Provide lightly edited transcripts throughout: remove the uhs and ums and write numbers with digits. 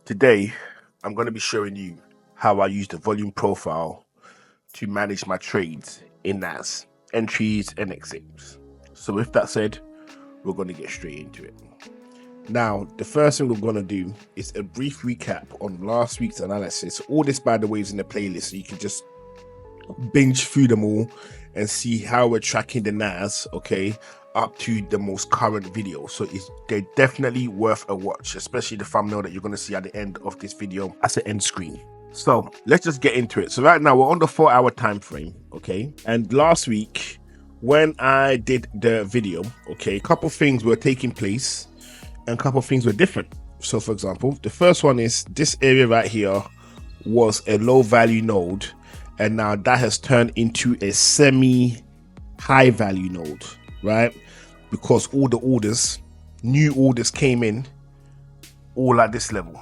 Today, I'm going to be showing you how I use the volume profile to manage my trades in NAS, entries and exits. So with that said, we're going to get straight into it. Now, the first thing we're going to do is a brief recap on last week's analysis. All this, by the way, is in the playlist, so you can just binge through them all and see how we're tracking the NAS, okay, up to the most current video. So they're definitely worth a watch, especially the thumbnail that you're going to see at the end of this video as an end screen. So let's just get into it. So right now we're on the 4-hour time frame, okay, and last week when I did the video, okay, a couple things were taking place and a couple things were different. So for example, the first one is this area right here was a low value node, and now that has turned into a semi high value node, right? Because all the orders, new orders came in all at this level.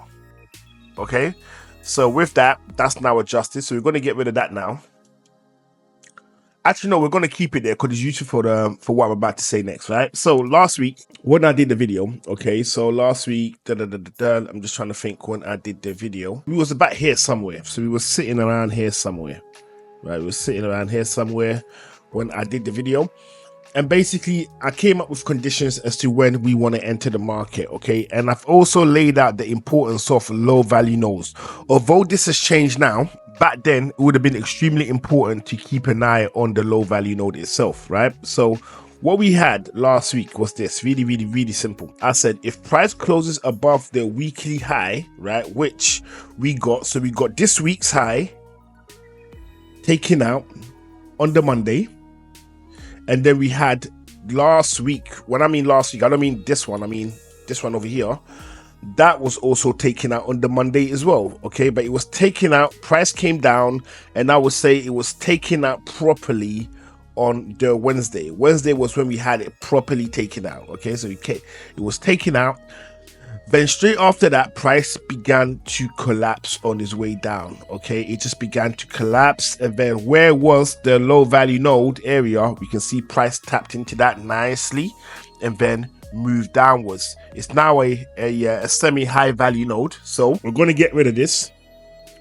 Okay, so with that, that's now adjusted. So we're going to get rid of that now. Actually, no, we're going to keep it there because it's useful for what I'm about to say next, right? So last week when I did the video, okay, so last week, I'm just trying to think when I did the video. We was about here somewhere. So we were sitting around here somewhere, right? We were sitting around here somewhere when I did the video. And basically, I came up with conditions as to when we want to enter the market, okay? And I've also laid out the importance of low value nodes. Although this has changed now, back then, it would have been extremely important to keep an eye on the low value node itself, right? So what we had last week was this, really simple. I said, if price closes above the weekly high, right, which we got, so we got this week's high taken out on the Monday. And then we had last week, when I mean last week, I don't mean this one, I mean this one over here. That was also taken out on the Monday as well, okay? But it was taken out, price came down, and I would say it was taken out properly on the Wednesday. Wednesday was when we had it properly taken out, okay? So it was taken out. Then straight after that, price began to collapse on its way down, okay? It just began to collapse, and then where was the low value node area? We can see price tapped into that nicely and then moved downwards. It's now a semi high value node, so we're going to get rid of this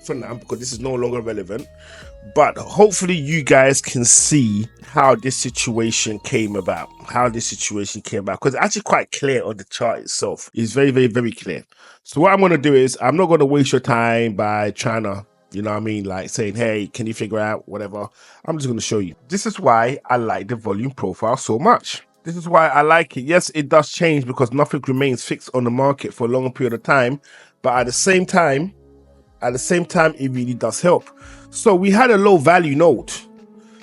for now because this is no longer relevant. But hopefully you guys can see how this situation came about, because it's actually quite clear on the chart itself. It's very clear. So what I'm going to do is, I'm not going to waste your time by trying to, you know what I mean, like saying, hey, can you figure out whatever. I'm just going to show you. This is why I like the volume profile so much. This is why I like it. Yes, it does change because nothing remains fixed on the market for a long period of time, but at the same time, it really does help. So we had a low value node.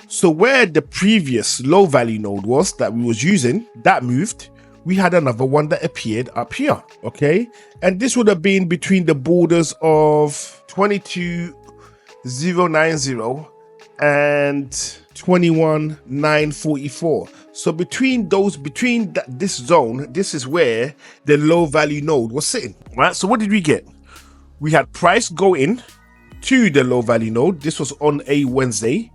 So where the previous low value node was that we was using, that moved. We had another one that appeared up here, okay? And this would have been between the borders of 22,090 and 21,944. So between this zone, this is where the low value node was sitting, right? So what did we get? We had price go in to the low value node. This was on a Wednesday.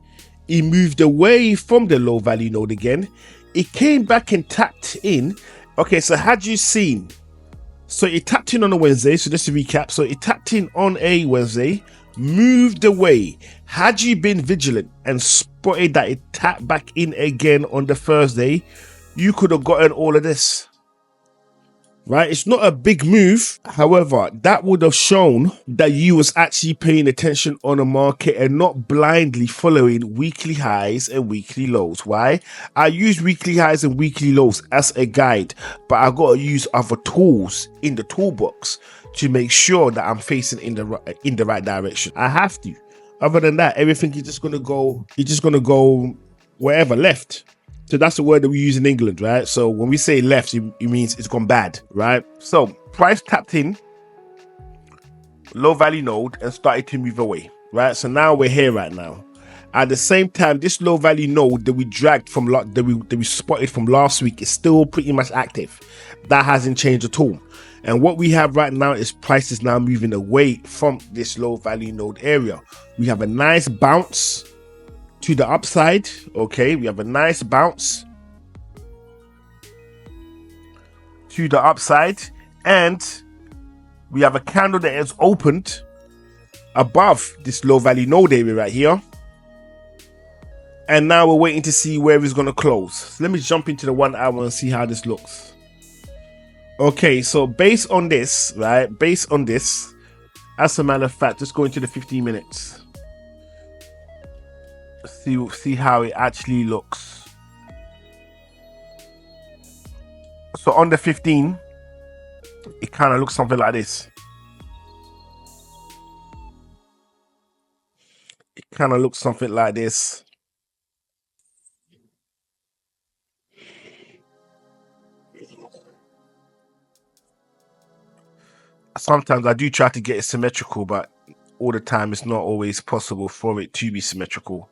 It moved away from the low value node again. It came back and tapped in. Okay, so had you seen, so it tapped in on a Wednesday. So just to recap, so it tapped in on a Wednesday, moved away. Had you been vigilant and spotted that it tapped back in again on the Thursday, you could have gotten all of this. Right, it's not a big move. However, that would have shown that you was actually paying attention on the market and not blindly following weekly highs and weekly lows. Why? I use weekly highs and weekly lows as a guide, but I got to use other tools in the toolbox to make sure that I'm facing in the right direction. I have to. Other than that, everything is just gonna go. It's just gonna go wherever left. So that's the word that we use in England, right? So when we say left, it means it's gone bad, right? So price tapped in, low value node, and started to move away, right? So now we're here right now. At the same time, this low value node that we dragged from, that we spotted from last week is still pretty much active. That hasn't changed at all. And what we have right now is price is now moving away from this low value node area. We have a nice bounce to the upside, okay? We have a nice bounce to the upside, and We have a candle that has opened above this low value node area right here. And now we're waiting to see where it's going to close. So let me jump into the 1 hour and see how this looks. Okay, so based on this, right? Based on this, as a matter of fact, just go into the 15 minutes. See how it actually looks. So on the 15, it kind of looks something like this. It kind of looks something like this. Sometimes I do try to get it symmetrical, but all the time it's not always possible for it to be symmetrical.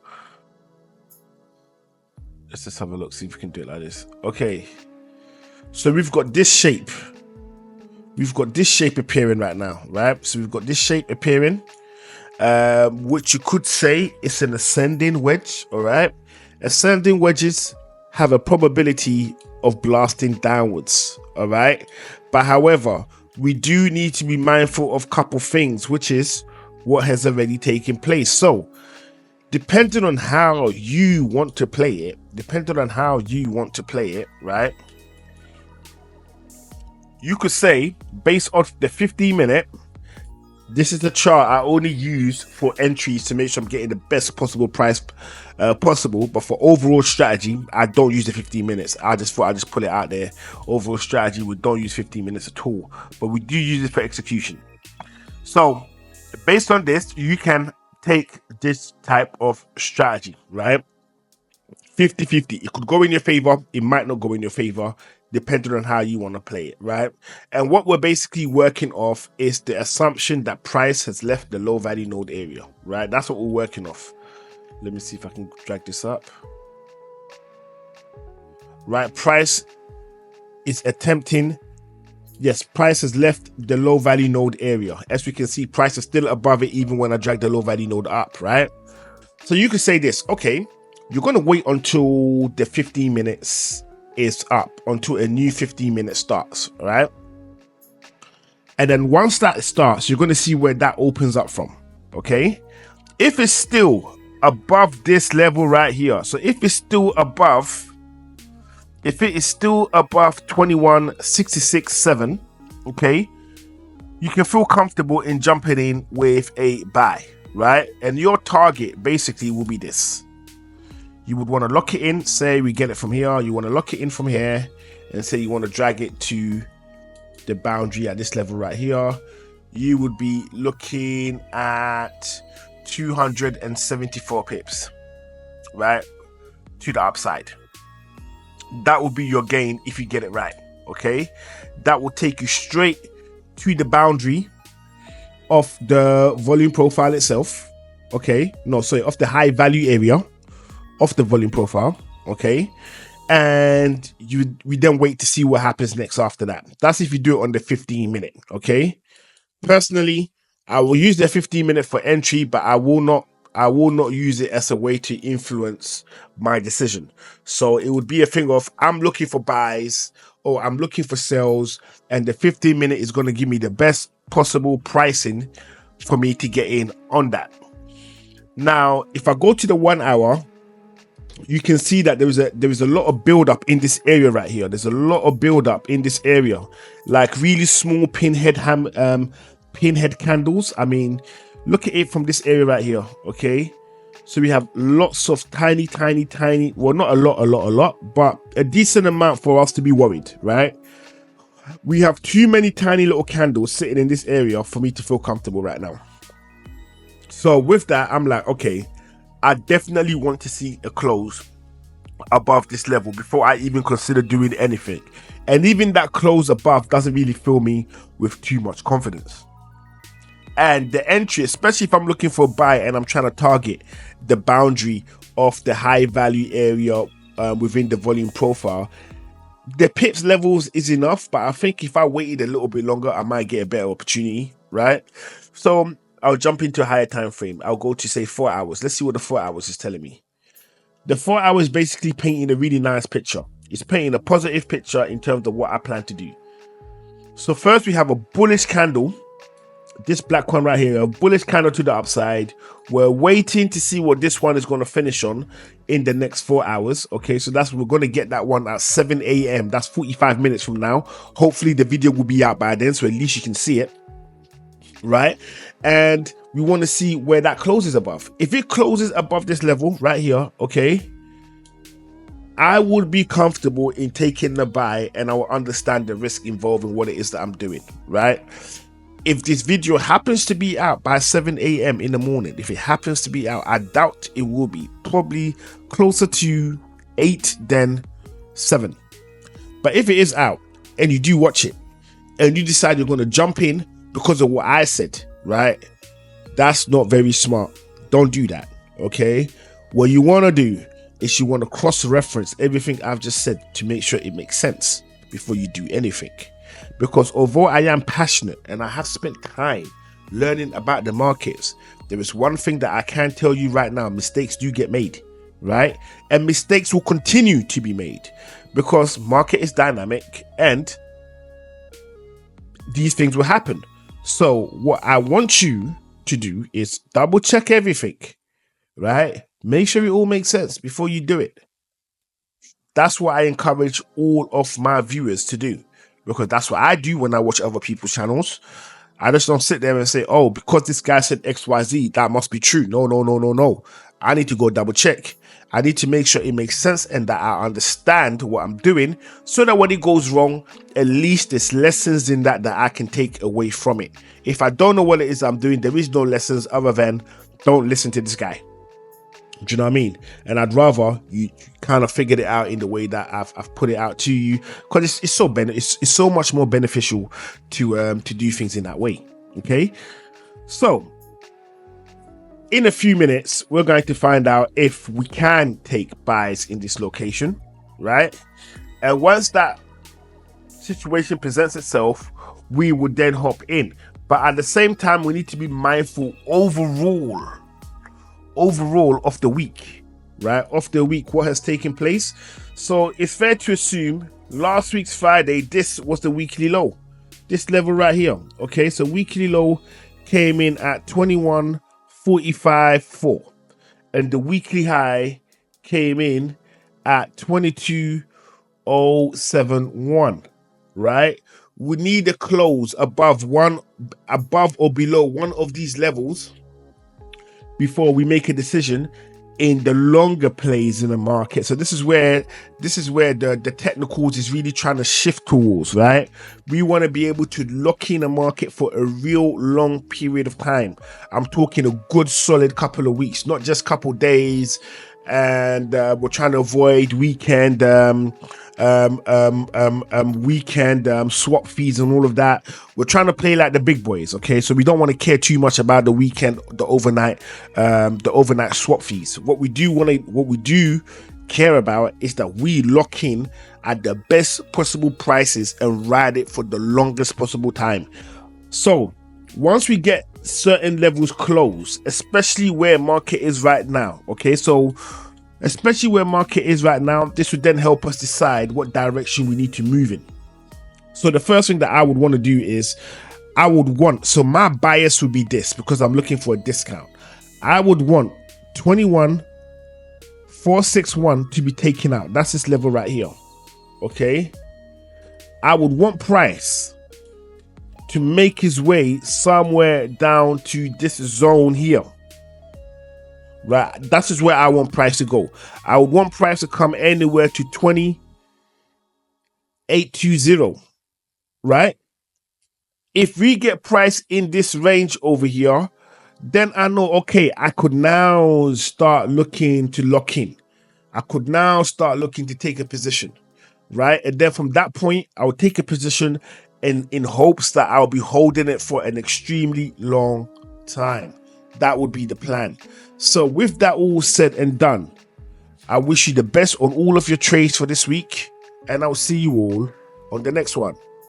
Let's just have a look, see if we can do it like this. Okay, so we've got this shape. We've got this shape appearing right now, right? So we've got this shape appearing, which you could say is an ascending wedge, all right? Ascending wedges have a probability of blasting downwards, all right? But however, we do need to be mindful of a couple things, which is what has already taken place. So depending on how you want to play it, right? You could say, based off the 15-minute, this is the chart I only use for entries to make sure I'm getting the best possible price possible. But for overall strategy, I don't use the 15 minutes. I just thought I'd just put it out there. Overall strategy, we don't use 15 minutes at all, but we do use it for execution. So based on this, you can take this type of strategy, right? 50-50. It could go in your favor, it might not go in your favor, depending on how you want to play it, right? And what we're basically working off is the assumption that price has left the low value node area, right? That's what we're working off. Let me see if I can drag this up. Right, price is attempting, yes, price has left the low value node area. As we can see, price is still above it even when I drag the low value node up, right? So you could say this, okay, you're going to wait until the 15 minutes is up, until a new 15-minute starts, right? And then once that starts, you're going to see where that opens up from, okay? If it's still above this level right here, so if it's still above, if it is still above 21.66.7, okay, you can feel comfortable in jumping in with a buy, right? And your target basically will be this. You would want to lock it in, say we get it from here, you want to lock it in from here, and say you want to drag it to the boundary at this level right here. You would be looking at 274 pips, right, to the upside. That will be your gain if you get it right, okay? That will take you straight to the boundary of the volume profile itself, okay? No, sorry, of the high value area of the volume profile, okay? And we then wait to see what happens next after that. That's if you do it on the 15-minute, okay? Personally, I will use the 15-minute for entry, but I will not use it as a way to influence my decision. So it would be a thing of, I'm looking for buys or I'm looking for sells, and the 15-minute is going to give me the best possible pricing for me to get in on that. Now, if I go to the 1 hour, you can see that there is a lot of build up in this area right here. There's a lot of build up in this area, like really small pinhead candles. I mean, look at it from this area right here, okay? So we have lots of tiny, well, not a lot, but a decent amount for us to be worried, right? We have too many tiny little candles sitting in this area for me to feel comfortable right now. So with that, I'm like, okay, I definitely want to see a close above this level before I even consider doing anything. And even that close above doesn't really fill me with too much confidence. And the entry, especially if I'm looking for a buy and I'm trying to target the boundary of the high value area within the volume profile, the pips levels is enough, but I think if I waited a little bit longer, I might get a better opportunity, right? So I'll jump into a higher time frame. I'll go to say 4 hours. Let's see what the 4 hours is telling me. The 4 hours is basically painting a really nice picture. It's painting a positive picture in terms of what I plan to do. So first we have a bullish candle, this black one right here, a bullish candle to the upside. We're waiting to see what this one is going to finish on in the next 4 hours. Okay, so we're going to get that one at 7 a.m. That's 45 minutes from now. Hopefully the video will be out by then, so at least you can see it, right? And we want to see where that closes above. If it closes above this level right here, okay, I would be comfortable in taking the buy, and I will understand the risk involved in what it is that I'm doing, right? If this video happens to be out by 7 a.m. in the morning, if it happens to be out, I doubt it will be, probably closer to 8 than 7. But if it is out and you do watch it and you decide you're going to jump in because of what I said, right? That's not very smart. Don't do that, okay? What you want to do is you want to cross-reference everything I've just said to make sure it makes sense before you do anything. Because although I am passionate and I have spent time learning about the markets, there is one thing that I can tell you right now: mistakes do get made, right? And mistakes will continue to be made because market is dynamic and these things will happen. So what I want you to do is double check everything, right? Make sure it all makes sense before you do it. That's what I encourage all of my viewers to do, because that's what I do when I watch other people's channels. I just don't sit there and say, oh, because this guy said XYZ, that must be true. No. I need to go double check. I need to make sure it makes sense and that I understand what I'm doing, so that when it goes wrong, at least there's lessons in that I can take away from it. If I don't know what it is I'm doing, there is no lessons other than don't listen to this guy. Do you know what I mean? And I'd rather you kind of figured it out in the way that I've put it out to you, because it's so much more beneficial to do things in that way. Okay, so in a few minutes we're going to find out if we can take buys in this location, right? And once that situation presents itself, we would then hop in. But at the same time, we need to be mindful overall of the week, right? Of the week, what has taken place. So it's fair to assume last week's Friday, this was the weekly low, this level right here. Okay, so weekly low came in at 21.45.4, and the weekly high came in at 22.071, right? We need a close above or below one of these levels before we make a decision in the longer plays in the market. So this is where the technicals is really trying to shift towards, right? We want to be able to lock in a market for a real long period of time. I'm talking a good solid couple of weeks, not just couple days. And we're trying to avoid weekend swap fees and all of that. We're trying to play like the big boys, okay? So we don't want to care too much about the weekend, the overnight swap fees. What we do care about is that we lock in at the best possible prices and ride it for the longest possible time. So once we get certain levels close, especially where market is right now, okay, so especially where market is right now, this would then help us decide what direction we need to move in. So the first thing that I would want to do is so my bias would be this, because I'm looking for a discount. I would want 21.461 to be taken out. That's this level right here, okay? I would want price to make his way somewhere down to this zone here, right? That is where I want price to go. I would want price to come anywhere to 20.820, right? If we get price in this range over here, then I know, okay, I could now start looking to lock in. I could now start looking to take a position, right? And then from that point, I would take a position in hopes that I'll be holding it for an extremely long time. That would be the plan. So with that all said and done, I wish you the best on all of your trades for this week, and I'll see you all on the next one.